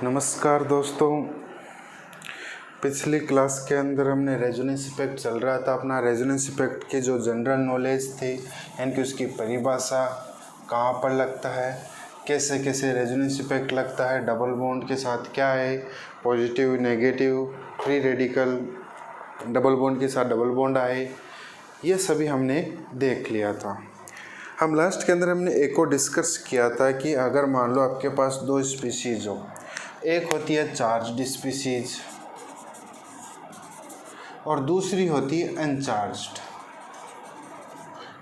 नमस्कार दोस्तों। पिछली क्लास के अंदर हमने रेजोनेंस इफेक्ट चल रहा था अपना। रेजोनेंस इफेक्ट की जो जनरल नॉलेज थी यानी कि उसकी परिभाषा, कहाँ पर लगता है, कैसे कैसे रेजोनेंस इफेक्ट लगता है, डबल बॉन्ड के साथ क्या है, positive negative, free radical, double bond के साथ डबल बॉन्ड आए, ये सभी हमने देख लिया था। हम लास्ट के अंदर हमने एक और डिस्कस किया था कि अगर मान लो आपके पास दो स्पीशीज़ हो, एक होती है चार्ज्ड स्पीशीज और दूसरी होती है अनचार्ज्ड।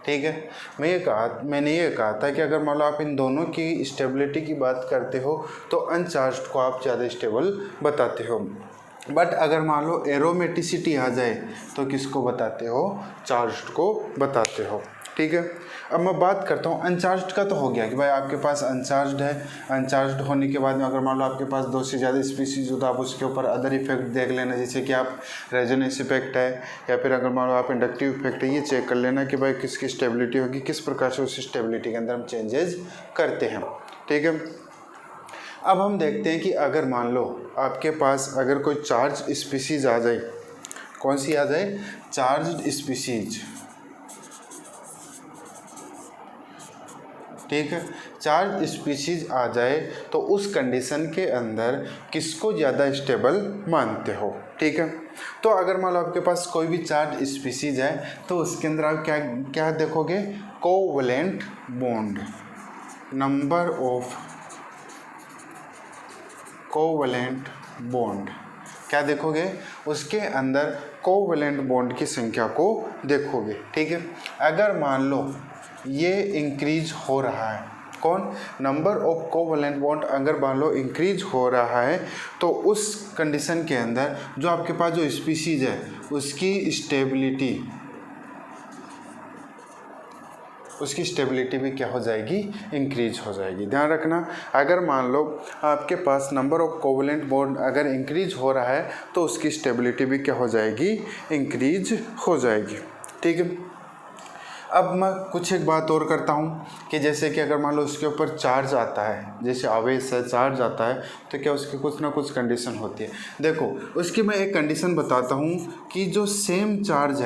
ठीक है, मैंने ये कहा था कि अगर मान लो आप इन दोनों की स्टेबिलिटी की बात करते हो तो अनचार्ज्ड को आप ज़्यादा स्टेबल बताते हो, बट अगर मान लो एरोमेटिसिटी आ जाए तो किसको बताते हो? चार्ज्ड को बताते हो। ठीक है, अब मैं बात करता हूँ अनचार्ज्ड का। तो हो गया कि भाई आपके पास अनचार्ज्ड है। अनचार्ज्ड होने के बाद में अगर मान लो आपके पास दो से ज़्यादा स्पीशीज हो तो आप उसके ऊपर अदर इफेक्ट देख लेना, जैसे कि आप रेजोनेंस इफेक्ट है या फिर अगर मान लो आप इंडक्टिव इफेक्ट है, ये चेक कर लेना कि भाई किसकी स्टेबिलिटी होगी, किस प्रकार से उस स्टेबिलिटी के अंदर हम चेंजेस करते हैं। ठीक है, अब हम देखते हैं कि अगर मान लो आपके पास अगर कोई चार्ज स्पीशीज आ जाए, कौन सी आ जाए? Charged species. ठीक है, चार्ज स्पीशीज आ जाए तो उस कंडीशन के अंदर किसको ज़्यादा स्टेबल मानते हो? ठीक है, तो अगर मान लो आपके पास कोई भी चार्ज स्पीशीज है तो उसके अंदर आप क्या क्या देखोगे? Covalent bond, number of covalent bond. क्या देखोगे? उसके अंदर कोवैलेंट बॉन्ड की संख्या को देखोगे। ठीक है, अगर मान लो ये इंक्रीज हो रहा है, कौन? नंबर ऑफ कोवैलेंट बॉन्ड अगर मान लो इंक्रीज हो रहा है तो उस कंडीशन के अंदर जो आपके पास जो स्पीशीज है उसकी स्टेबिलिटी भी क्या हो जाएगी? इंक्रीज हो जाएगी। ध्यान रखना, अगर मान लो आपके पास नंबर ऑफ कोवैलेंट बॉन्ड अगर इंक्रीज हो रहा है तो उसकी स्टेबिलिटी भी क्या हो जाएगी? इंक्रीज हो जाएगी। ठीक है, अब मैं कुछ एक बात और करता हूँ कि जैसे कि अगर मान लो उसके ऊपर चार्ज आता है, जैसे आवेश है, चार्ज आता है, तो क्या उसकी कुछ ना कुछ कंडीशन होती है। देखो, उसकी मैं एक कंडीशन बताता हूँ कि जो सेम चार्ज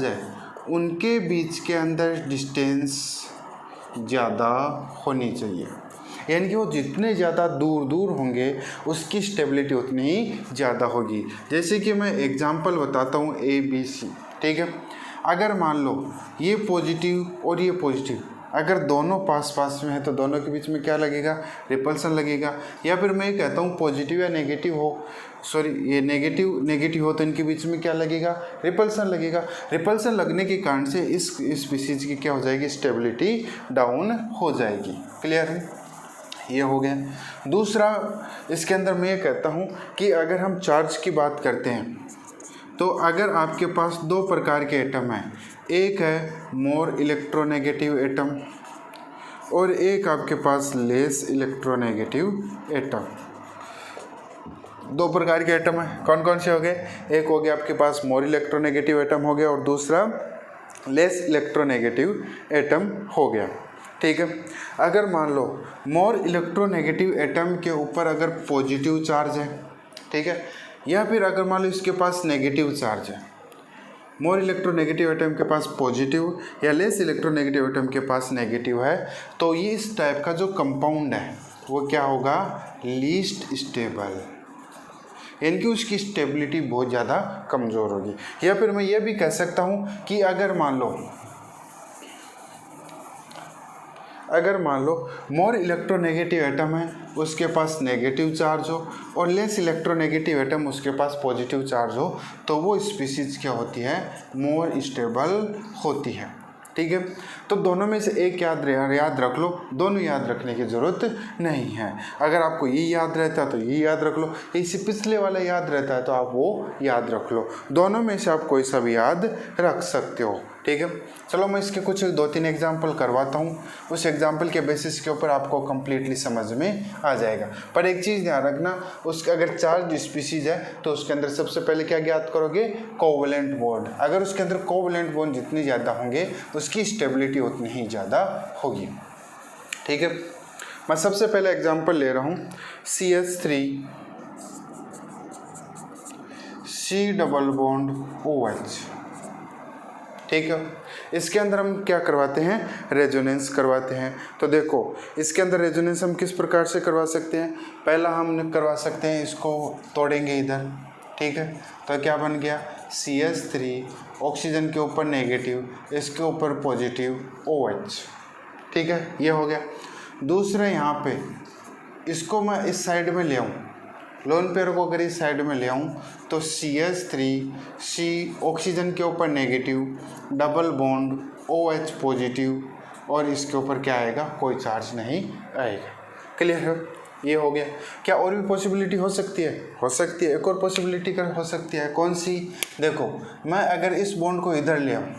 है उनके बीच के अंदर डिस्टेंस ज़्यादा होनी चाहिए, यानी कि वो जितने ज़्यादा दूर होंगे उसकी स्टेबिलिटी उतनी ही ज़्यादा होगी। जैसे कि मैं एग्जांपल बताता हूँ ABC। ठीक है, अगर मान लो ये पॉजिटिव और ये पॉजिटिव अगर दोनों पास पास में है तो दोनों के बीच में क्या लगेगा? रिपल्सन लगेगा। या फिर मैं ये कहता हूँ पॉजिटिव या नेगेटिव हो, ये नेगेटिव हो तो इनके बीच में क्या लगेगा? रिपल्सन लगेगा। रिपल्सन लगने के कारण से इस स्पीशीज की क्या हो जाएगी? स्टेबिलिटी डाउन हो जाएगी। क्लियर है? ये हो गया। दूसरा, इसके अंदर मैं ये कहता हूँ कि अगर हम चार्ज की बात करते हैं तो अगर आपके पास दो प्रकार के एटम हैं, एक है मोर इलेक्ट्रोनेगेटिव एटम और एक आपके पास लेस इलेक्ट्रोनेगेटिव एटम। दो प्रकार के एटम हैं, कौन कौन से हो गए? एक हो गया आपके पास मोर इलेक्ट्रोनेगेटिव एटम हो गया और दूसरा लेस इलेक्ट्रोनेगेटिव एटम हो गया। ठीक है, अगर मान लो मोर इलेक्ट्रोनेगेटिव एटम के ऊपर अगर पॉजिटिव चार्ज है, ठीक है, या फिर अगर मान लो इसके पास नेगेटिव चार्ज है, मोर इलेक्ट्रोनेगेटिव एटम के पास पॉजिटिव या लेस इलेक्ट्रोनेगेटिव एटम के पास नेगेटिव है, तो ये इस टाइप का जो कंपाउंड है वो क्या होगा? लीस्ट स्टेबल, यानी कि उसकी स्टेबिलिटी बहुत ज़्यादा कमज़ोर होगी। या फिर मैं ये भी कह सकता हूँ कि अगर मान लो मोर इलेक्ट्रोनेगेटिव एटम है, उसके पास नेगेटिव चार्ज हो और लेस इलेक्ट्रोनेगेटिव एटम उसके पास पॉजिटिव चार्ज हो, तो वो स्पीशीज क्या होती है? मोर स्टेबल होती है। ठीक है, तो दोनों में से एक याद रख लो, दोनों याद रखने की ज़रूरत नहीं है। अगर आपको ये याद रहता है तो ये याद रख लो, इससे पिछले वाला याद रहता है तो आप वो याद रख लो। दोनों में से आप कोई सा भी याद रख सकते हो। ठीक है, चलो मैं इसके कुछ 2-3 एग्जाम्पल करवाता हूँ, उस एग्जाम्पल के बेसिस के ऊपर आपको कम्प्लीटली समझ में आ जाएगा। पर एक चीज़ ध्यान रखना, उसका अगर चार्ज स्पीशीज है तो उसके अंदर सबसे पहले क्या ज्ञात करोगे? Covalent bond. अगर उसके अंदर कोवैलेंट बॉन्ड जितने ज़्यादा होंगे उसकी स्टेबिलिटी उतनी ही ज़्यादा होगी। ठीक है, मैं सबसे पहले एग्जांपल ले रहा हूँ CH3 C double bond OH, ठीक है। इसके अंदर हम क्या करवाते हैं, रेजोनेंस करवाते हैं। तो देखो इसके अंदर रेजोनेंस हम किस प्रकार से करवा सकते हैं, पहला हम करवा सकते हैं, इसको तोड़ेंगे इधर, ठीक है। तो क्या बन गया, CH3 ऑक्सीजन के ऊपर नेगेटिव, इसके ऊपर पॉजिटिव OH, ठीक है, ये हो गया। दूसरा यहाँ पे इसको मैं इस साइड में ले आऊँ, लोन पेयर को अगर इस साइड में ले आऊँ तो CH3C ऑक्सीजन के ऊपर negative, double bond OH positive, और इसके ऊपर क्या आएगा, कोई चार्ज नहीं आएगा। क्लियर है, ये हो गया। क्या और भी पॉसिबिलिटी हो सकती है, हो सकती है। एक और पॉसिबिलिटी कर हो सकती है, कौन सी, देखो मैं अगर इस बॉन्ड को इधर ले आऊँ,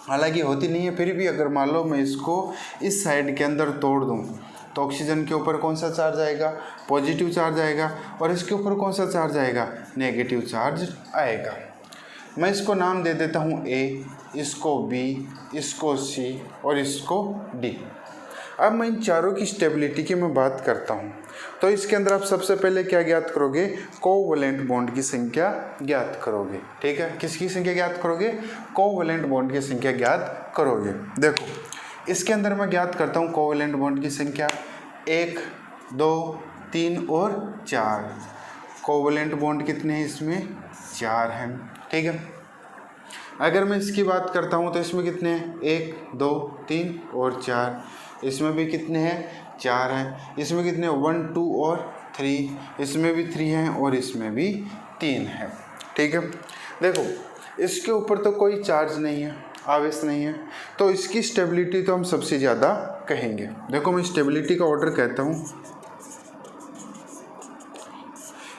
हालांकि होती नहीं है, फिर भी अगर मान लो मैं इसको इस साइड के अंदर तोड़ दूँ तो ऑक्सीजन के ऊपर कौन सा चार्ज आएगा, पॉजिटिव चार्ज आएगा, और इसके ऊपर कौन सा चार्ज आएगा, नेगेटिव चार्ज आएगा। मैं इसको नाम दे देता हूँ A, इसको B, इसको C और इसको D। अब मैं इन चारों की स्टेबिलिटी की मैं बात करता हूँ। तो इसके अंदर आप सबसे पहले क्या ज्ञात करोगे, कोवैलेंट बॉन्ड की संख्या ज्ञात करोगे, ठीक है। किसकी संख्या ज्ञात करोगे, कोवैलेंट बॉन्ड की संख्या ज्ञात करोगे। देखो इसके अंदर मैं ज्ञात करता हूँ कोवैलेंट बॉन्ड की संख्या 1, 2, 3 और 4। कोवैलेंट बॉन्ड कितने हैं इसमें, 4 हैं, ठीक है। अगर मैं इसकी बात करता हूँ तो इसमें कितने हैं, 1, 2, 3 और 4। इसमें भी कितने हैं, 4 हैं। इसमें कितने, 1, 2 और 3। इसमें भी 3 हैं और इसमें भी 3 हैं, ठीक है। देखो इसके ऊपर तो कोई चार्ज नहीं है, आवेश नहीं है, तो इसकी स्टेबिलिटी तो हम सबसे ज़्यादा कहेंगे। देखो मैं स्टेबिलिटी का ऑर्डर कहता हूँ,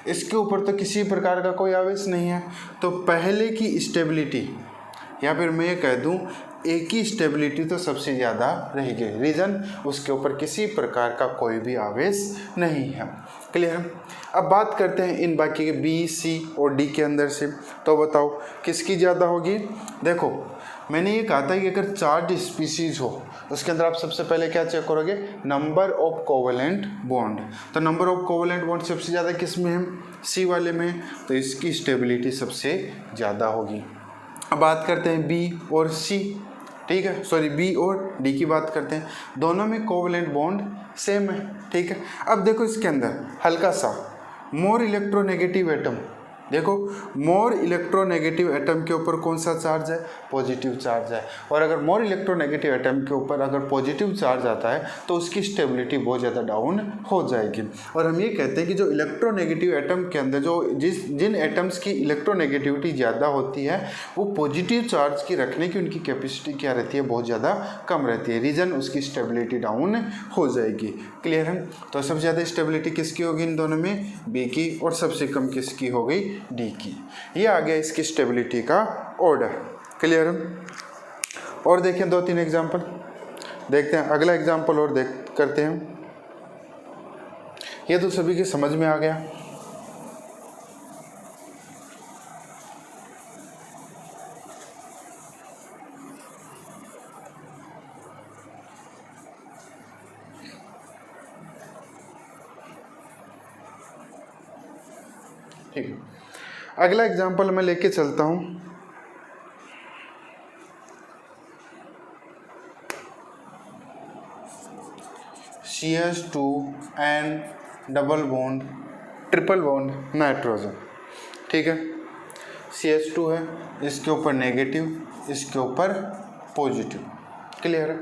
इसके ऊपर तो किसी प्रकार का कोई आवेश नहीं है, तो पहले की स्टेबिलिटी, या फिर मैं ये कह दूँ एक ही स्टेबिलिटी तो सबसे ज़्यादा रहेगी। रीज़न, उसके ऊपर किसी प्रकार का कोई भी आवेश नहीं है। क्लियर। अब बात करते हैं इन बाकी के B, C और D के अंदर से, तो बताओ किसकी ज़्यादा होगी। देखो मैंने ये कहा था कि अगर चार्ज स्पीसीज हो उसके अंदर आप सबसे पहले क्या चेक करोगे, नंबर ऑफ कोवैलेंट बॉन्ड। तो नंबर ऑफ कोवैलेंट बॉन्ड सबसे ज़्यादा किस में है, C वाले में, तो इसकी स्टेबिलिटी सबसे ज़्यादा होगी। अब बात करते हैं B और C, ठीक है, सॉरी B और D की बात करते हैं। दोनों में कोवैलेंट बॉन्ड सेम है, ठीक है। अब देखो इसके अंदर हल्का सा मोर इलेक्ट्रोनेगेटिव एटम, देखो मोर इलेक्ट्रोनेगेटिव एटम के ऊपर कौन सा चार्ज है, पॉजिटिव चार्ज है। और अगर मोर इलेक्ट्रोनेगेटिव एटम के ऊपर अगर पॉजिटिव चार्ज आता है तो उसकी स्टेबिलिटी बहुत ज़्यादा डाउन हो जाएगी। और हम ये कहते हैं कि जो इलेक्ट्रोनेगेटिव एटम के अंदर जो जिन एटम्स की इलेक्ट्रोनेगेटिविटी ज़्यादा होती है वो पॉजिटिव चार्ज की रखने की उनकी कैपेसिटी क्या रहती है, बहुत ज़्यादा कम रहती है। रीज़न, उसकी स्टेबिलिटी डाउन हो जाएगी। क्लियर है। तो सबसे ज़्यादा स्टेबिलिटी किसकी होगी इन दोनों में, B की, और सबसे कम किसकी हो गई, D की। ये आ गया इसकी स्टेबिलिटी का ऑर्डर। क्लियर है। और देखें 2-3 एग्जांपल देखते हैं। अगला एग्जांपल और करते हैं। ये तो सभी के समझ में आ गया। ठीक है, अगला एग्जांपल मैं लेके चलता हूं। CH2N double bond triple bond nitrogen, ठीक है। CH2 है, इसके ऊपर नेगेटिव, इसके ऊपर पॉजिटिव। क्लियर है।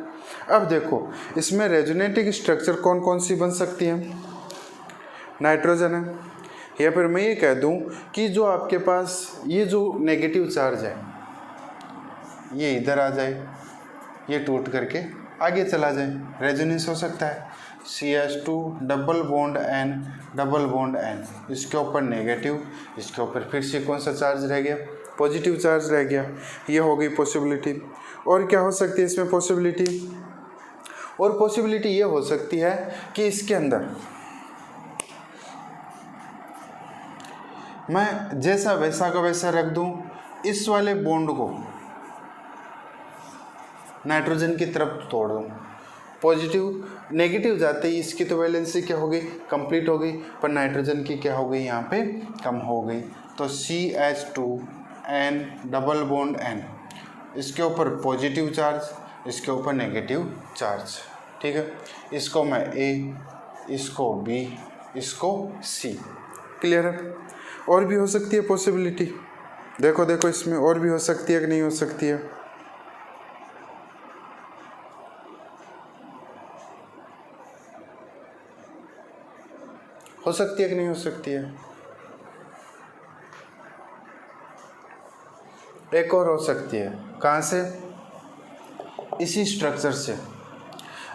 अब देखो इसमें रेजोनेटिंग स्ट्रक्चर कौन कौन सी बन सकती है, नाइट्रोजन है। या फिर मैं ये कह दूं कि जो आपके पास ये जो नेगेटिव चार्ज है ये इधर आ जाए, ये टूट करके आगे चला जाए, रेजोनेंस हो सकता है। CH2 double bond N double bond N, इसके ऊपर नेगेटिव, इसके ऊपर फिर से कौन सा चार्ज रह गया, पॉजिटिव चार्ज रह गया। ये हो गई पॉसिबिलिटी। और क्या हो सकती है इसमें पॉसिबिलिटी, और पॉसिबिलिटी ये हो सकती है कि इसके अंदर मैं जैसा वैसा का वैसा रख दूं, इस वाले बॉन्ड को नाइट्रोजन की तरफ तोड़ दूं, पॉजिटिव नेगेटिव जाते ही इसकी तो वैलेंसी क्या हो गई, कंप्लीट हो गई, पर नाइट्रोजन की क्या हो गई यहाँ पे, कम हो गई। तो CH2N डबल बॉन्ड N, इसके ऊपर पॉजिटिव चार्ज, इसके ऊपर नेगेटिव चार्ज, ठीक है। इसको मैं A, इसको B, इसको C। क्लियर है। और भी हो सकती है पॉसिबिलिटी, देखो देखो इसमें और भी हो सकती है कि नहीं हो सकती है। हो सकती है कि नहीं हो सकती है। एक और हो सकती है, कहाँ से, इसी स्ट्रक्चर से।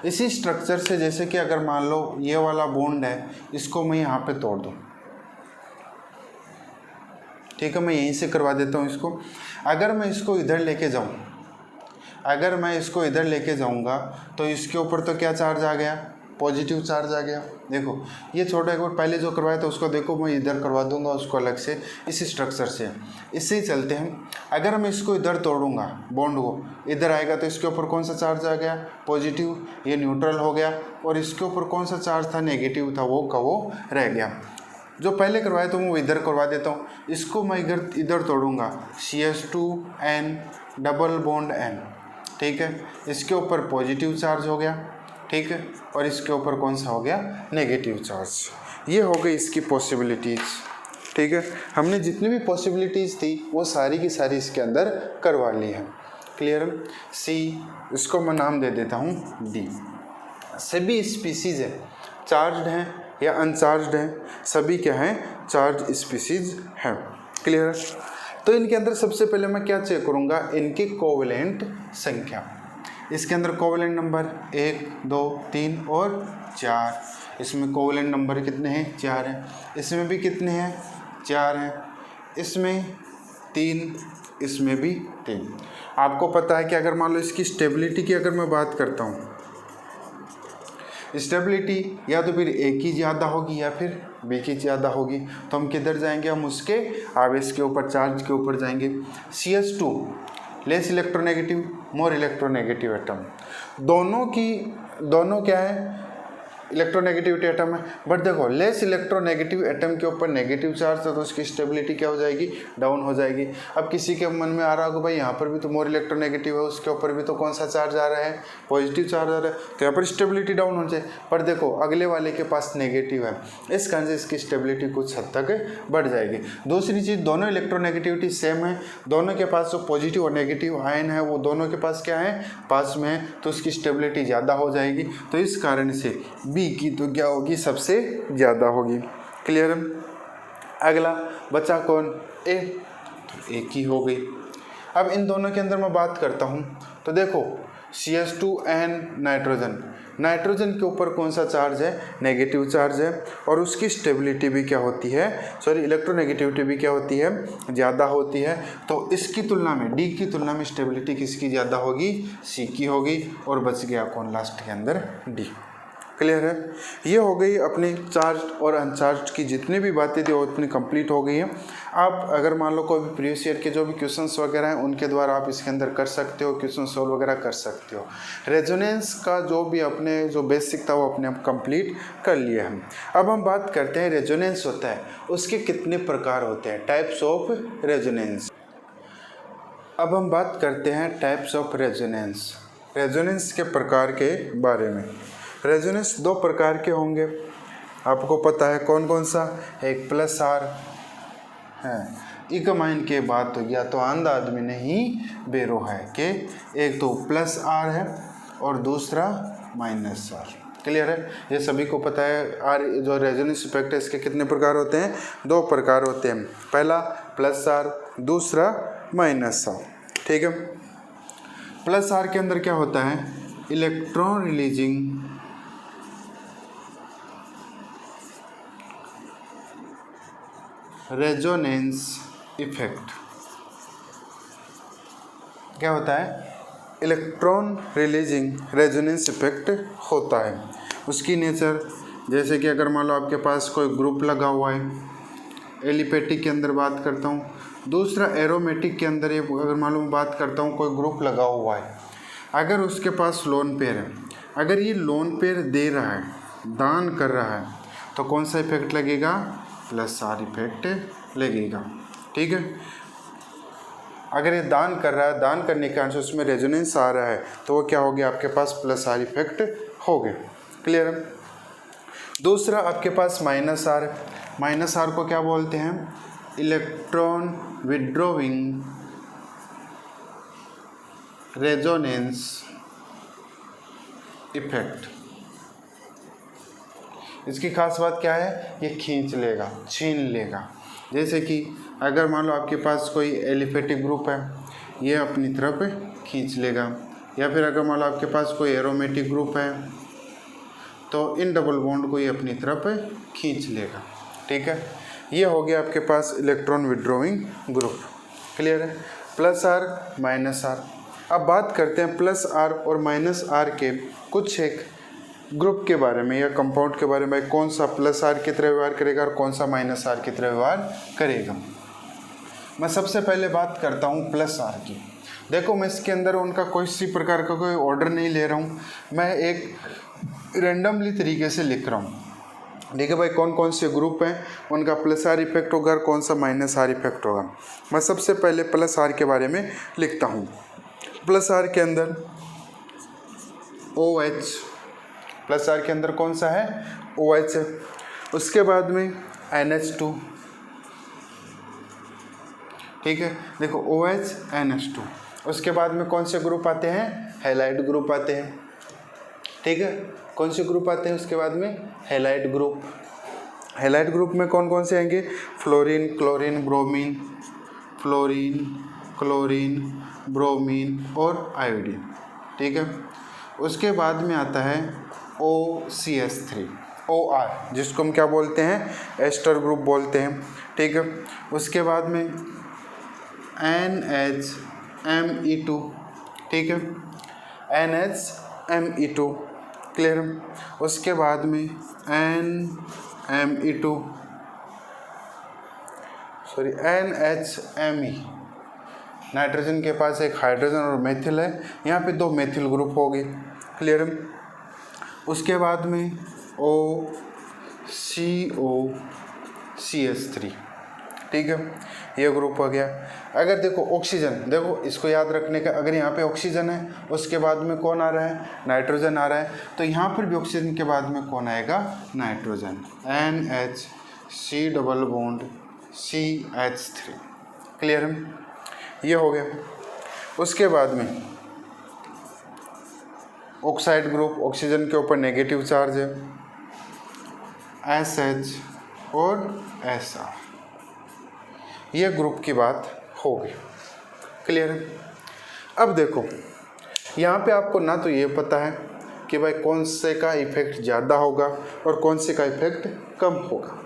इसी स्ट्रक्चर से जैसे कि अगर मान लो ये वाला बॉन्ड है, इसको मैं यहाँ पे तोड़ दूँ, ठीक है, मैं यहीं से करवा देता हूँ इसको। अगर मैं इसको इधर लेके जाऊँ, अगर मैं इसको इधर लेके जाऊँगा तो इसके ऊपर तो क्या चार्ज आ गया, पॉजिटिव चार्ज आ गया। देखो ये छोटा, एक बार पहले जो करवाया था उसको देखो, मैं इधर करवा दूंगा उसको अलग से, इसी स्ट्रक्चर से। इससे ही चलते हैं। अगर मैं इसको इधर तोड़ूंगा, बॉन्ड को इधर आएगा तो इसके ऊपर कौन सा चार्ज आ गया, पॉजिटिव, ये न्यूट्रल हो गया, और इसके ऊपर कौन सा चार्ज था, नेगेटिव था, वो का वो रह गया। जो पहले करवाया तो मैं इधर करवा देता हूँ। इसको मैं इधर तोड़ूंगा, CH2N डबल बॉन्ड N, ठीक है, इसके ऊपर पॉजिटिव चार्ज हो गया, ठीक है, और इसके ऊपर कौन सा हो गया, नेगेटिव चार्ज। ये हो गई इसकी पॉसिबिलिटीज़, ठीक है। हमने जितनी भी पॉसिबिलिटीज़ थी वो सारी की सारी इसके अंदर करवा ली है। क्लियर है। C, इसको मैं नाम दे देता हूँ D। सभी स्पीसीज़ है, चार्ज्ड हैं या अनचार्ज्ड हैं, सभी क्या हैं, चार्ज स्पीसीज हैं। क्लियर है। तो इनके अंदर सबसे पहले मैं क्या चेक करूँगा, इनकी कोवलेंट संख्या। इसके अंदर कोवलेंट नंबर 1, 2, 3 और 4। इसमें कोवलेंट नंबर कितने हैं, 4 हैं। इसमें भी कितने हैं, 4 हैं। इसमें 3, इसमें भी 3। आपको पता है कि अगर मान लो इसकी स्टेबिलिटी की अगर मैं बात करता हूँ, स्टेबिलिटी या तो फिर A की ज़्यादा होगी या फिर B की ज़्यादा होगी, तो हम किधर जाएंगे, हम उसके आवेश के ऊपर, चार्ज के ऊपर जाएंगे। CH2 less electronegative, more electronegative atom, दोनों क्या है, इलेक्ट्रोनेगेटिविटी एटम है। बट देखो लेस इलेक्ट्रोनेगेटिव एटम के ऊपर नेगेटिव चार्ज है तो उसकी स्टेबिलिटी क्या हो जाएगी, डाउन हो जाएगी। अब किसी के मन में आ रहा होगा भाई यहाँ पर भी तो मोर इलेक्ट्रोनेगेटिव है, उसके ऊपर भी तो कौन सा चार्ज आ रहा है, पॉजिटिव चार्ज आ रहा है, तो यहाँ पर स्टेबिलिटी डाउन हो जाए। पर देखो अगले वाले के पास नेगेटिव है, इस कारण से इसकी स्टेबिलिटी कुछ हद तक बढ़ जाएगी। दूसरी चीज़, दोनों इलेक्ट्रोनेगेटिविटी सेम है, दोनों के पास जो पॉजिटिव और नेगेटिव आयन है वो दोनों के पास क्या है, पास में है, तो उसकी स्टेबिलिटी ज़्यादा हो जाएगी। तो इस कारण से B की तो क्या होगी, सबसे ज़्यादा होगी। क्लियर। अगला बचा कौन, A, तो A की हो गई। अब इन दोनों के अंदर मैं बात करता हूँ तो देखो CH2N नाइट्रोजन के ऊपर कौन सा चार्ज है, नेगेटिव चार्ज है, और उसकी स्टेबिलिटी भी क्या होती है, इलेक्ट्रोनेगेटिविटी भी क्या होती है, ज़्यादा होती है। तो इसकी तुलना में, D की तुलना में स्टेबिलिटी किसकी ज़्यादा होगी, C की होगी, और बच गया कौन लास्ट के अंदर, D। क्लियर है। ये हो गई अपनी चार्ज और अनचार्ज की जितनी भी बातें थी वो इतनी कंप्लीट हो गई हैं। आप अगर मान लो कोई भी प्रीवियस ईयर के जो भी क्वेश्चंस वगैरह हैं उनके द्वारा आप इसके अंदर कर सकते हो, क्वेश्चन सॉल्व वगैरह कर सकते हो। रेजोनेंस का जो भी अपने जो बेसिक था वो अपने आप कंप्लीट कर लिया हम। अब हम बात करते हैं रेजोनेंस होता है उसके कितने प्रकार होते हैं, टाइप्स ऑफ रेजोनेंस। अब हम बात करते हैं टाइप्स ऑफ रेजोनेंस, रेजोनेंस के प्रकार के बारे में। रेजोनेंस दो प्रकार के होंगे, आपको पता है कौन कौन सा, एक प्लस आर है, इकमाइन के बाद तो या तो आंधा आदमी नहीं बेरो है कि एक तो प्लस आर है और दूसरा माइनस आर। क्लियर है, ये सभी को पता है। आर जो रेजोनेंस इफेक्ट है इसके कितने प्रकार होते हैं, दो प्रकार होते हैं, पहला प्लस आर, दूसरा माइनस आर। ठीक है। प्लस आर के अंदर क्या होता है, इलेक्ट्रॉन रिलीजिंग रेजोनेंस इफेक्ट। क्या होता है, इलेक्ट्रॉन रिलीजिंग रेजोनेंस इफेक्ट होता है। उसकी नेचर जैसे कि अगर मान लो आपके पास कोई ग्रुप लगा हुआ है, एलिफेटिक के अंदर बात करता हूँ, दूसरा एरोमेटिक के अंदर अगर मान लो मैं बात करता हूँ कोई ग्रुप लगा हुआ है, अगर उसके पास लोन पेयर है अगर ये लोन पेयर दे रहा है, दान कर रहा है, तो कौन सा इफेक्ट लगेगा? प्लस आर इफेक्ट लगेगा। ठीक है, अगर ये दान कर रहा है, दान करने के कारण से उसमें रेजोनेंस आ रहा है, तो वो क्या हो गया आपके पास? प्लस आर इफेक्ट हो गया। क्लियर है? दूसरा आपके पास माइनस आर है। माइनस आर को क्या बोलते हैं? Electron withdrawing resonance effect. इसकी खास बात क्या है? ये खींच लेगा, छीन लेगा। जैसे कि अगर मान लो आपके पास कोई एलिफेटिक ग्रुप है, ये अपनी तरफ खींच लेगा, या फिर अगर मान लो आपके पास कोई एरोमेटिक ग्रुप है, तो इन डबल बॉन्ड को ये अपनी तरफ खींच लेगा। ठीक है, ये हो गया आपके पास इलेक्ट्रॉन विड्रॉइंग ग्रुप। क्लियर है? Plus R minus R. अब बात करते हैं प्लस आर और माइनस आर के कुछ एक ग्रुप के बारे में या कंपाउंड के बारे में, कौन सा प्लस आर की तरह व्यवहार करेगा और कौन सा माइनस आर की तरह व्यवहार करेगा। मैं सबसे पहले बात करता हूँ प्लस आर की। देखो, मैं इसके अंदर उनका किसी प्रकार का कोई ऑर्डर नहीं ले रहा हूँ, मैं एक रेंडमली तरीके से लिख रहा हूँ। देखिए भाई, कौन कौन से ग्रुप हैं, उनका प्लस आर इफेक्ट होगा और कौन सा माइनस आर इफेक्ट होगा। मैं सबसे पहले प्लस आर के बारे में लिखता हूँ। प्लस आर के अंदर OH, प्लस आर के अंदर कौन सा है? OH है। उसके बाद में NH2। ठीक है, देखो OH NH2। उसके बाद में कौन से ग्रुप आते हैं? हैलाइड ग्रुप आते हैं। ठीक है, कौन से ग्रुप आते हैं उसके बाद में? Halide group. हैलाइड ग्रुप में कौन कौन से आएंगे? Fluorine, chlorine, bromine, fluorine, chlorine, bromine और आयोडीन। ठीक है, उसके बाद में आता है OCH3, OR, जिसको हम क्या बोलते हैं? एस्टर ग्रुप बोलते हैं। ठीक है, उसके बाद में NHME2। ठीक है, NHME2। क्लियर? उसके बाद में NME2, सॉरी NHME। नाइट्रोजन के पास एक हाइड्रोजन और मेथिल है, यहाँ पे 2 मेथिल ग्रुप हो गए। क्लियर? उसके बाद में OCOCH3। ठीक है, ये ग्रुप हो गया। अगर देखो ऑक्सीजन, देखो इसको याद रखने का, अगर यहाँ पे ऑक्सीजन है, उसके बाद में कौन आ रहा है? नाइट्रोजन आ रहा है, तो यहाँ पर भी ऑक्सीजन के बाद में कौन आएगा? Nitrogen, NHC double bond CH3। Clear है? ये हो गया। उसके बाद में ऑक्साइड ग्रुप, ऑक्सीजन के ऊपर नेगेटिव चार्ज है, SH और SR। ये ग्रुप की बात हो गई। क्लियर है? अब देखो, यहाँ पे आपको ना तो ये पता है कि भाई कौन से का इफेक्ट ज़्यादा होगा और कौन से का इफेक्ट कम होगा।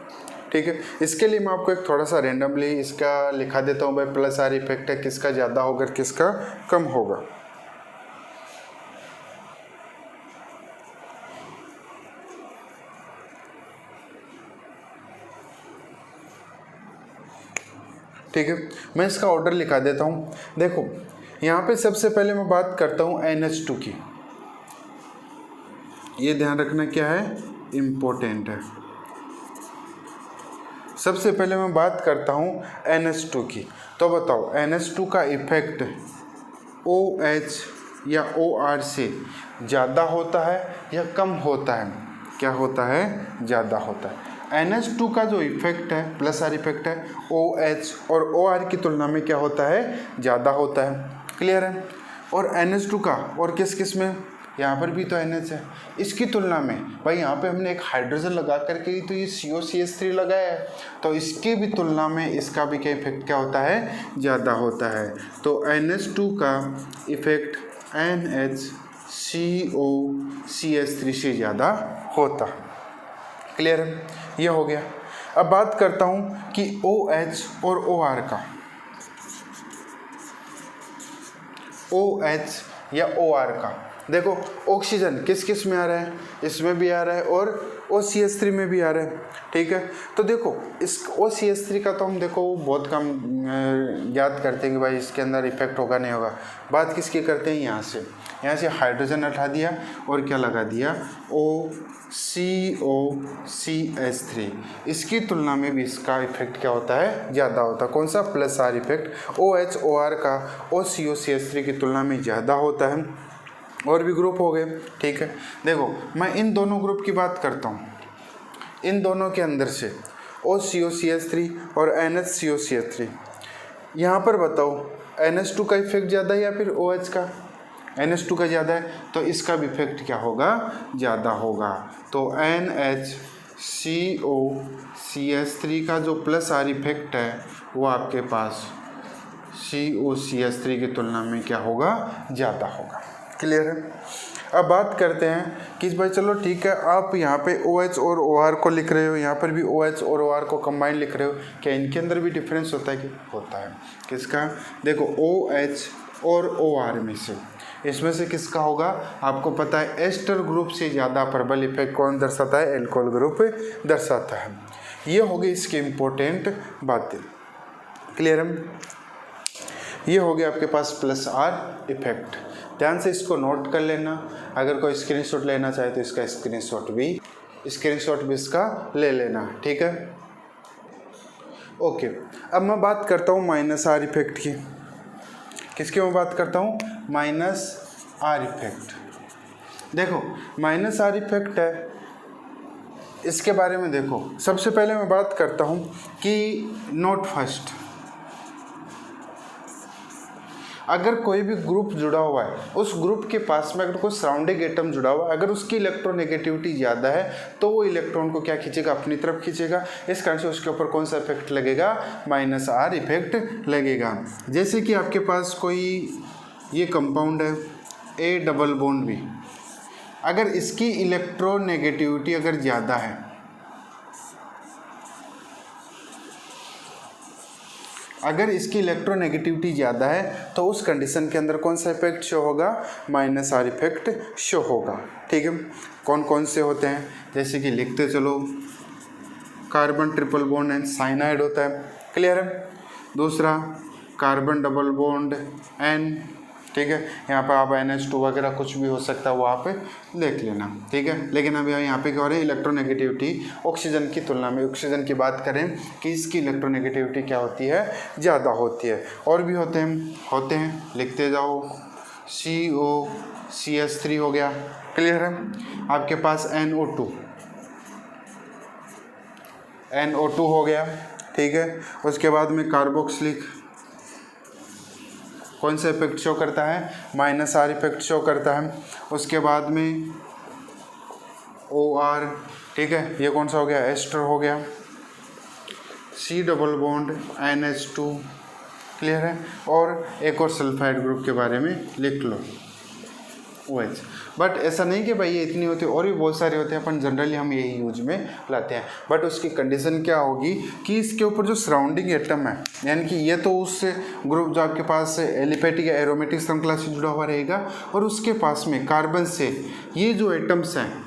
ठीक है, इसके लिए मैं आपको एक थोड़ा सा रेंडमली इसका लिखा देता हूँ। भाई प्लस आर इफेक्ट है, किसका ज़्यादा होगा किसका कम होगा। ठीक है, मैं इसका ऑर्डर लिखा देता हूँ। देखो, यहाँ पे सबसे पहले मैं बात करता हूँ NH2 की। ये ध्यान रखना क्या है? इम्पोर्टेंट है। सबसे पहले मैं बात करता हूँ NH2 की। तो बताओ NH2 का इफेक्ट OH या OR से ज़्यादा होता है या कम होता है? क्या होता है? ज़्यादा होता है। NH2 का जो इफेक्ट है, प्लस आर इफेक्ट है, OH और OR की तुलना में क्या होता है? ज़्यादा होता है। क्लियर है? और NH2 का और किस किस में? यहाँ पर भी तो NH है, इसकी तुलना में भाई यहाँ पे हमने एक हाइड्रोजन लगा करके ही तो ये COCH3 लगाया है, तो इसकी भी तुलना में इसका भी क्या इफेक्ट क्या होता है? ज़्यादा होता है। तो NH2 का इफेक्ट NHCOCH3 से ज़्यादा होता। क्लियर है? ये हो गया। अब बात करता हूँ कि OH और OR का। OH या OR का, देखो ऑक्सीजन किस किस में आ रहा है? इसमें भी आ रहा है और OCH3 में भी आ रहा है। ठीक है, तो देखो इस OCH3 का तो हम देखो बहुत कम याद करते हैं कि भाई इसके अंदर इफेक्ट होगा नहीं होगा। बात किसकी करते हैं? यहाँ से। यहाँ से हाइड्रोजन हटा दिया और क्या लगा दिया OCO3। इसकी तुलना में भी इसका इफेक्ट क्या होता है, ज़्यादा होता है। कौन सा, प्लस आर इफेक्ट OHOR का OCO3 की तुलना में ज़्यादा होता है। और भी ग्रुप हो गए, ठीक है। देखो मैं इन दोनों ग्रुप की बात करता हूँ, इन दोनों के अंदर से OCO3 और NHCO3, यहाँ पर बताओ NH2 का इफेक्ट ज़्यादा है या फिर OH का, NH2 का ज़्यादा है, तो इसका भी इफेक्ट क्या होगा, ज़्यादा होगा। तो NHCOCH3 का जो प्लस आर इफेक्ट है वो आपके पास COCH3 की तुलना में क्या होगा, ज़्यादा होगा। क्लियर है। अब बात करते हैं कि भाई चलो ठीक है, आप यहाँ पे OH और OR को लिख रहे हो, यहाँ पर भी OH और OR को कंबाइन लिख रहे हो, क्या इनके अंदर भी डिफरेंस होता है कि होता है। किसका, देखो OH और OR में से, इसमें से किसका होगा, आपको पता है एस्टर ग्रुप से ज़्यादा प्रबल इफेक्ट कौन दर्शाता है, एल्कोहल ग्रुप दर्शाता है। ये होगी इसकी इम्पोर्टेंट बातें। क्लियर है। ये हो गया आपके पास प्लस आर इफेक्ट। ध्यान से इसको नोट कर लेना, अगर कोई स्क्रीनशॉट लेना चाहे तो इसका स्क्रीनशॉट भी इसका ले लेना, ठीक है। ओके, अब मैं बात करता हूँ माइनस आर इफेक्ट की। किसकी मैं बात करता हूँ, माइनस आर इफेक्ट। देखो माइनस आर इफेक्ट है, इसके बारे में देखो। सबसे पहले मैं बात करता हूँ कि नोट फर्स्ट, अगर कोई भी ग्रुप जुड़ा हुआ है, उस ग्रुप के पास में अगर कोई सराउंडिंग एटम जुड़ा हुआ है, अगर उसकी इलेक्ट्रोनेगेटिविटी ज़्यादा है तो वो इलेक्ट्रॉन को क्या खींचेगा, अपनी तरफ खींचेगा। इस कारण से उसके ऊपर कौन सा इफेक्ट लगेगा, माइनस आर इफेक्ट लगेगा। जैसे कि आपके पास कोई ये कंपाउंड है A डबल बॉन्ड B, अगर इसकी इलेक्ट्रोनेगेटिविटी अगर ज़्यादा है, अगर इसकी इलेक्ट्रोनेगेटिविटी ज़्यादा है तो उस कंडीशन के अंदर कौन सा इफेक्ट शो होगा, माइनस आर इफेक्ट शो होगा। ठीक है, कौन कौन से होते हैं, जैसे कि लिखते चलो, carbon triple bond and cyanide होता है। क्लियर है। दूसरा कार्बन डबल बॉन्ड N, ठीक है। यहाँ पे आप NH2 वगैरह कुछ भी हो सकता है वो आप देख लेना, ठीक है। लेकिन अब यहाँ पे क्या हो रहा है, इलेक्ट्रोनेगेटिविटी ऑक्सीजन की तुलना में, ऑक्सीजन की बात करें कि इसकी इलेक्ट्रोनेगेटिविटी क्या होती है, ज़्यादा होती है। और भी होते हैं लिखते जाओ, COCH3 हो गया। क्लियर है। आपके पास NO2 हो गया, ठीक है। उसके बाद में कार्बोक्सिलिक कौन सा इफेक्ट शो करता है, माइनस आर इफेक्ट शो करता है। उसके बाद में OR, ठीक है, ये कौन सा हो गया, एस्टर हो गया। C double bond NH2, clear है। और एक और सल्फाइड ग्रुप के बारे में लिख लो, OH। बट ऐसा नहीं कि भाई ये इतनी होती है, और भी बहुत सारे होते हैं, अपन जनरली हम यही यूज में लाते हैं। बट उसकी कंडीशन क्या होगी कि इसके ऊपर जो सराउंडिंग एटम है, यानी कि ये तो उस ग्रुप जो आपके पास एलिफेटिक या एरोमेटिक श्रृंखला से जुड़ा हुआ रहेगा, और उसके पास में कार्बन से ये जो एटम्स हैं,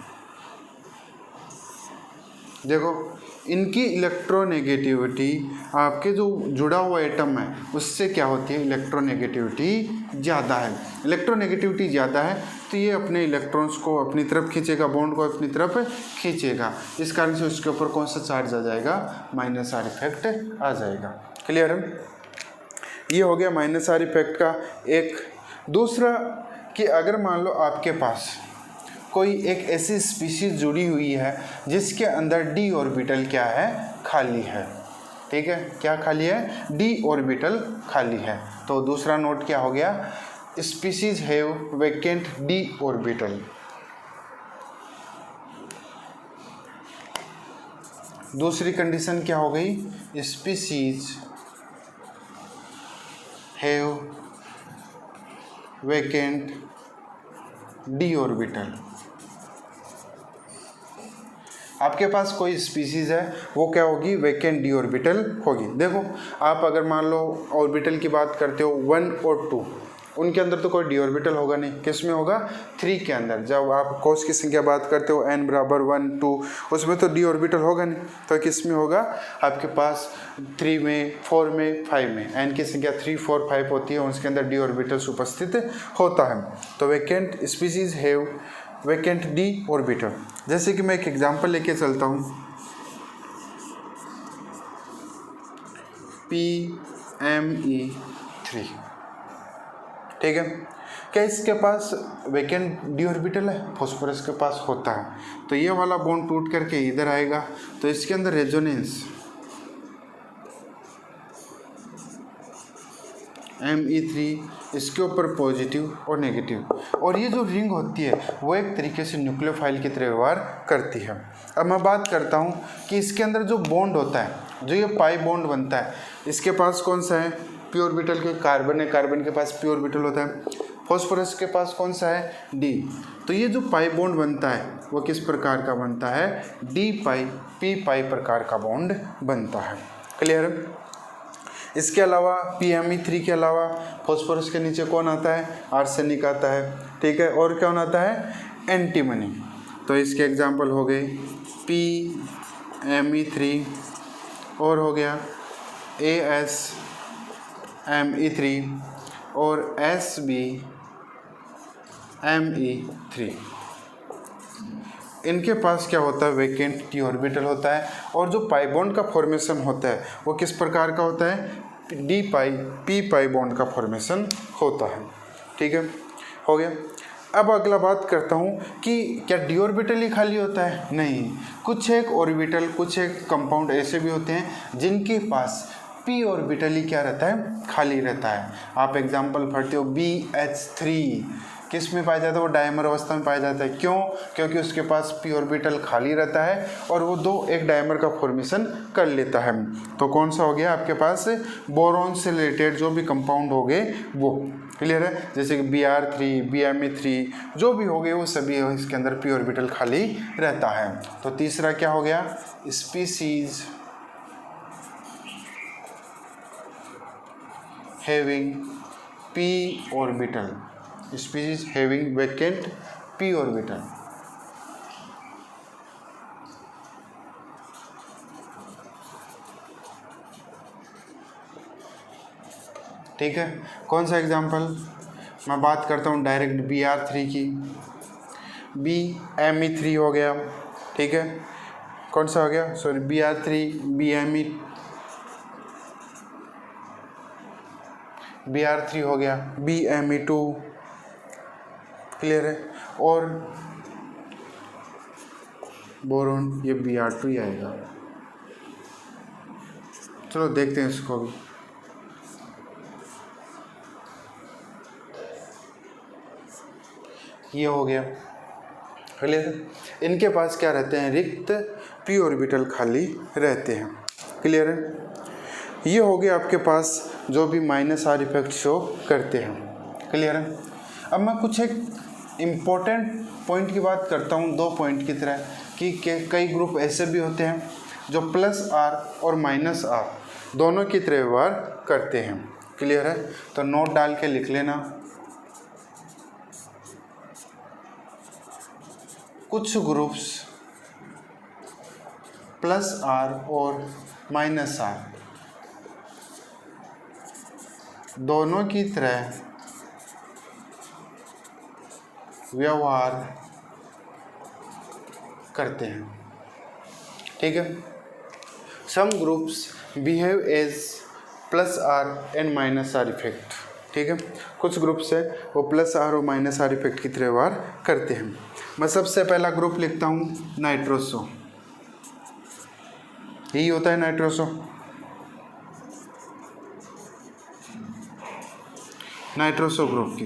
देखो इनकी इलेक्ट्रोनेगेटिविटी आपके जो जुड़ा हुआ एटम है उससे क्या होती है, इलेक्ट्रोनेगेटिविटी ज़्यादा है। इलेक्ट्रोनेगेटिविटी ज़्यादा है तो ये अपने इलेक्ट्रॉन्स को अपनी तरफ खींचेगा, बॉन्ड को अपनी तरफ खींचेगा। इस कारण से उसके ऊपर कौन सा चार्ज आ जाएगा, माइनस आर इफेक्ट आ जाएगा। क्लियर है। ये हो गया माइनस आर इफेक्ट का एक। दूसरा कि अगर मान लो आपके पास कोई एक ऐसी स्पीशीज जुड़ी हुई है जिसके अंदर d ऑर्बिटल क्या है, खाली है, ठीक है। क्या खाली है, d ऑर्बिटल खाली है। तो दूसरा नोट क्या हो गया, species have vacant d orbital. दूसरी कंडीशन क्या हो गई, species have vacant d orbital. आपके पास कोई स्पीशीज़ है वो क्या होगी, वैकेंट d ऑर्बिटल होगी। देखो आप अगर मान लो ऑर्बिटल की बात करते हो 1 और 2, उनके अंदर तो कोई डी ऑर्बिटल होगा नहीं। किस में होगा? 3 के अंदर। जब आप कोस की संख्या बात करते हो n बराबर 1 2, उसमें तो डी ऑर्बिटल होगा नहीं, तो किस में होगा? आपके पास 3 में, 4 में, 5 में। n की संख्या 3 4 5 होती है, उसके अंदर डी ऑर्बिटल्स उपस्थित होता है। तो vacant species have vacant D orbital. जैसे कि मैं एक एग्जांपल लेके चलता हूँ, PMe3, ठीक है। क्या इसके पास वैकेंट डी ऑर्बिटल है? फॉस्फोरस के पास होता है। तो ये वाला बॉन्ड टूट करके इधर आएगा, तो इसके अंदर रेजोनेंस Me3, इसके ऊपर पॉजिटिव और नेगेटिव, और ये जो रिंग होती है वो एक तरीके से न्यूक्लियोफाइल की तरह व्यवहार करती है। अब मैं बात करता हूँ कि इसके अंदर जो बॉन्ड होता है, जो ये पाई बॉन्ड बनता है, इसके पास कौन सा है? पी ऑर्बिटल के कार्बन है, कार्बन के पास पी ऑर्बिटल होता है। फॉस्फोरस के पास कौन सा है? डी। तो ये जो पाई बॉन्ड बनता है वो किस प्रकार का बनता है? डी पाई पी पाई प्रकार का बॉन्ड बनता है। क्लियर है? इसके अलावा PMe3 के अलावा फॉस्फोरस के नीचे कौन आता है? आर्सेनिक आता है, ठीक है। और कौन आता है? एंटीमनी। तो इसके एग्जाम्पल हो गए PMe3, और हो गया AsMe3 और SbMe3। इनके पास क्या होता है? वैकेंट डी ऑर्बिटल होता है, और जो पाई बॉन्ड का फॉर्मेशन होता है वो किस प्रकार का होता है? डी पाई पी पाई बॉन्ड का फॉर्मेशन होता है, ठीक है। हो गया। अब अगला बात करता हूँ कि क्या डी ऑर्बिटल ही खाली होता है? नहीं, कुछ एक ऑर्बिटल, कुछ एक कंपाउंड ऐसे भी होते हैं जिनके पास पी ऑर्बिटल ही क्या रहता है? खाली रहता है। आप एग्जाम्पल पढ़ते हो BH3, किस में पाया जाता है? वो डायमर अवस्था में पाया जाता है। क्यों? क्योंकि उसके पास पी ऑर्बिटल खाली रहता है और वो एक डायमर का फॉर्मेशन कर लेता है। तो कौन सा हो गया आपके पास? बोरॉन से रिलेटेड जो भी कंपाउंड हो गए वो। क्लियर है? जैसे कि Br3, BMe3 जो भी हो गए वो सभी इसके अंदर पी ऑर्बिटल खाली रहता है। तो तीसरा क्या हो गया? Species having p orbital, species having vacant p orbital। ठीक है। कौन सा एग्जांपल? मैं बात करता हूँ डायरेक्ट Br3 की। BMe3 हो गया, ठीक है। कौन सा हो गया? सॉरी, Br3 Br3 हो गया, BMe2। क्लियर है? और बोरोन ये Br2 ही आएगा। चलो देखते हैं इसको भी। ये हो गया। क्लियर? इनके पास क्या रहते हैं? रिक्त पी ऑर्बिटल खाली रहते हैं। क्लियर है? ये हो गया आपके पास जो भी -r इफेक्ट शो करते हैं। क्लियर है? अब मैं कुछ एक इम्पोर्टेंट पॉइंट की बात करता हूँ, 2 पॉइंट की तरह, कि कई ग्रुप ऐसे भी होते हैं जो +r और -r दोनों की तरह व्यवहार करते हैं। क्लियर है? तो नोट डाल के लिख लेना। कुछ ग्रुप्स +r और -r दोनों की तरह व्यवहार करते हैं। ठीक है? Some groups behave as +r and -r effect. ठीक है? कुछ ग्रुप्स है वो +r और -r इफेक्ट की तरह व्यवहार करते हैं। मैं सबसे पहला ग्रुप लिखता हूँ नाइट्रोसो। यही होता है नाइट्रोसो। नाइट्रोसो ग्रुप के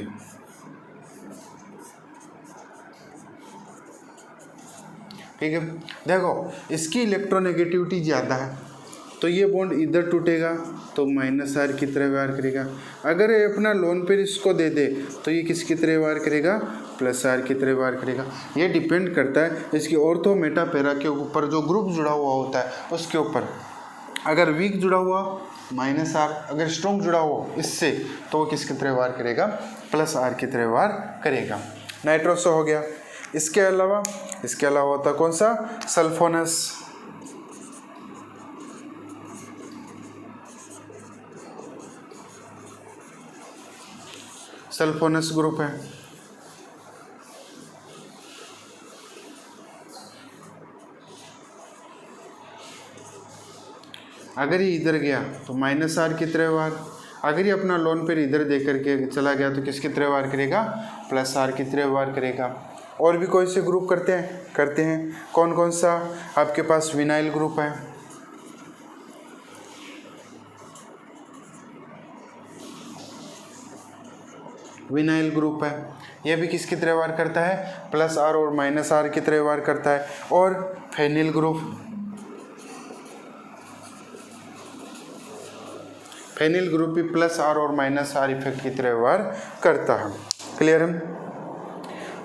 ठीक है। देखो इसकी इलेक्ट्रोनेगेटिविटी ज़्यादा है, तो ये बॉन्ड इधर टूटेगा तो -r की तरह व्यवहार करेगा। अगर ये अपना लोन पेयर इसको दे दे तो ये किसकी तरह व्यवहार करेगा? +r की तरह व्यवहार करेगा। ये डिपेंड करता है इसकी ऑर्थो मेटा पैरा के ऊपर, जो ग्रुप जुड़ा हुआ होता है उसके ऊपर। अगर वीक जुड़ा हुआ माइनस आर, अगर स्ट्रॉन्ग जुड़ा हुआ इससे तो वो किसकी तरह व्यवहार करेगा, प्लस आर की तरह व्यवहार करेगा। नाइट्रोसो हो गया। इसके अलावा होता कौन सा, सल्फोनस। सल्फोनस ग्रुप है। अगर ये इधर गया तो माइनस आर की तरह व्यवहार, अगर ये अपना लोन पेयर इधर दे करके चला गया तो किसकी तरह व्यवहार करेगा, प्लस आर की तरह व्यवहार करेगा। और भी कोई से ग्रुप करते हैं कौन कौन सा, आपके पास विनाइल ग्रुप है, विनाइल ग्रुप है, यह भी किसकी तरह व्यवहार करता है, प्लस आर और माइनस आर की तरह व्यवहार करता है। और फेनिल ग्रुप, फेनिल ग्रुप भी प्लस आर और माइनस आर इफेक्ट की तरह व्यवहार करता है। क्लियर है।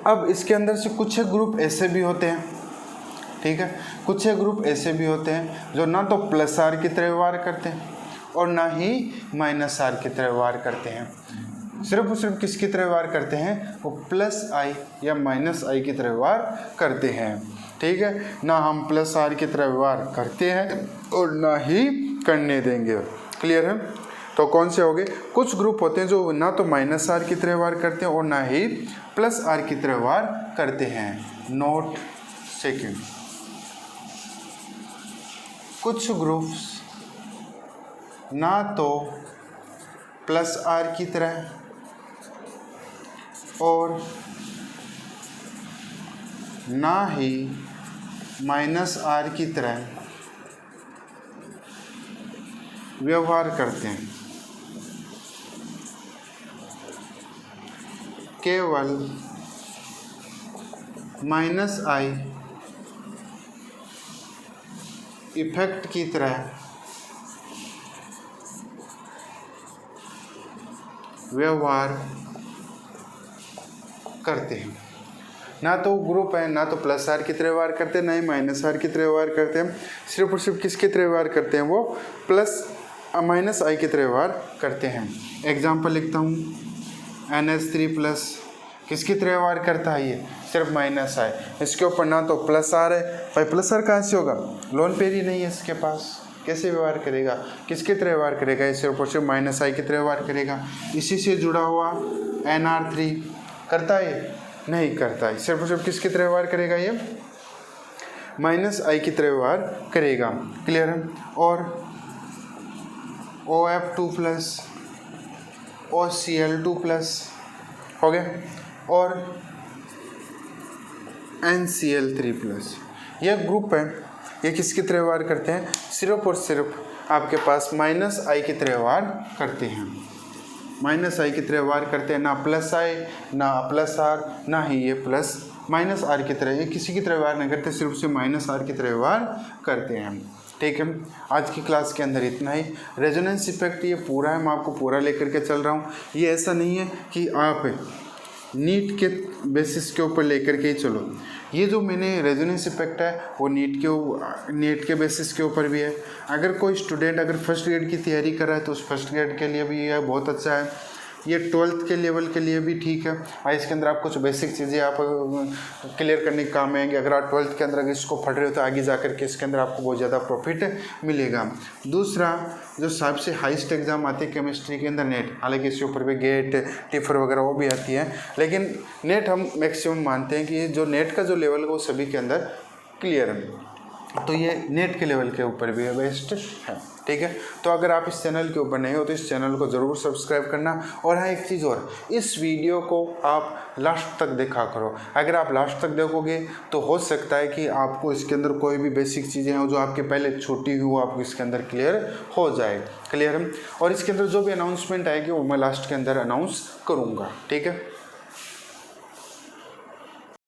अब इसके अंदर से कुछ ग्रुप ऐसे भी होते हैं, ठीक है, कुछ ग्रुप ऐसे भी होते हैं जो ना तो प्लस आर की तरह व्यवहार करते हैं और ना ही माइनस आर की तरह व्यवहार करते हैं। सिर्फ और सिर्फ किसकी तरह व्यवहार करते हैं, वो प्लस आई या माइनस आई की तरह व्यवहार करते हैं। ठीक है, ना हम प्लस आर की तरह व्यवहार करते हैं और ना ही करने देंगे। क्लियर है। तो कौन से हो गए, कुछ ग्रुप होते हैं जो ना तो माइनस आर की तरह व्यवहार करते हैं और ना ही प्लस आर की तरह व्यवहार करते हैं। नोट सेकंड, कुछ ग्रुप्स ना तो प्लस आर की तरह और ना ही माइनस आर की तरह व्यवहार करते हैं, केवल माइनस आई इफेक्ट की तरह व्यवहार करते हैं। ना तो ग्रुप है ना तो प्लस आर की तरह व्यवहार करते हैं, ना ही माइनस आर की तरह व्यवहार करते हैं, सिर्फ और सिर्फ किसकी तरह व्यवहार करते हैं, वो प्लस माइनस आई की तरह व्यवहार करते हैं। एग्जाम्पल लिखता हूँ, NH3+ किसकी तरह व्यवहार करता है, ये सिर्फ माइनस आई, इसके ऊपर ना तो प्लस आर है, भाई प्लस आर कहाँ से होगा, लोन पेयर ही नहीं है इसके पास, कैसे व्यवहार करेगा, किसकी तरह व्यवहार करेगा, ये सिर्फ और सिर्फ माइनस आई की तरह व्यवहार करेगा। इसी से जुड़ा हुआ NR3 करता है, नहीं करता है, सिर्फ और सिर्फ किसकी तरह व्यवहार करेगा, ये माइनस आई की तरह व्यवहार करेगा। क्लियर है। और OF2+ और Cl2+ हो गए और NCl3+, यह ग्रुप है, ये किसकी तरह व्यवहार करते हैं, सिर्फ और सिर्फ आपके पास माइनस आई की तरह व्यवहार करते हैं, माइनस आई की तरह व्यवहार करते हैं, ना प्लस आई ना प्लस आर ना ही ये प्लस माइनस आर की तरह, ये किसी की तरह व्यवहार नहीं करते, सिर्फ से माइनस आर की तरह व्यवहार करते हैं। ठीक है, आज की क्लास के अंदर इतना ही। रेजोनेंस इफेक्ट ये पूरा है, मैं आपको पूरा लेकर के चल रहा हूँ, ये ऐसा नहीं है कि आप नीट के बेसिस के ऊपर लेकर के ही चलो, ये जो मैंने रेजोनेंस इफेक्ट है वो नीट के बेसिस के ऊपर भी है। अगर कोई स्टूडेंट अगर फर्स्ट ग्रेड की तैयारी कर रहा है तो उस फर्स्ट ग्रेड के लिए भी ये बहुत अच्छा है, ये 12th के लेवल के लिए भी ठीक है। और इसके अंदर आप कुछ बेसिक चीज़ें आप क्लियर करने के काम आएंगे। अगर आप 12th के अंदर अगर इसको पढ़ रहे हो तो आगे जाकर के इसके अंदर आपको बहुत ज़्यादा प्रॉफिट मिलेगा। दूसरा, जो सबसे हाईएस्ट एग्जाम आती है केमिस्ट्री के अंदर, नेट, हालांकि इसके ऊपर भी गेट टिफर वगैरह वो भी आती है, लेकिन नेट हम मैक्सिमम मानते हैं कि जो नेट का जो लेवल है वो सभी के अंदर क्लियर है, तो ये नेट के लेवल के ऊपर भी बेस्ट है। ठीक है, तो अगर आप इस चैनल के ऊपर नहीं हो तो इस चैनल को ज़रूर सब्सक्राइब करना। और हाँ, एक चीज़ और, इस वीडियो को आप लास्ट तक देखा करो। अगर आप लास्ट तक देखोगे तो हो सकता है कि आपको इसके अंदर कोई भी बेसिक चीज़ें हैं जो आपके पहले छूटी हुई वो आपको इसके अंदर क्लियर हो जाए। क्लियर है। और इसके अंदर जो भी अनाउंसमेंट आएगी वो मैं लास्ट के अंदर अनाउंस करूँगा। ठीक है।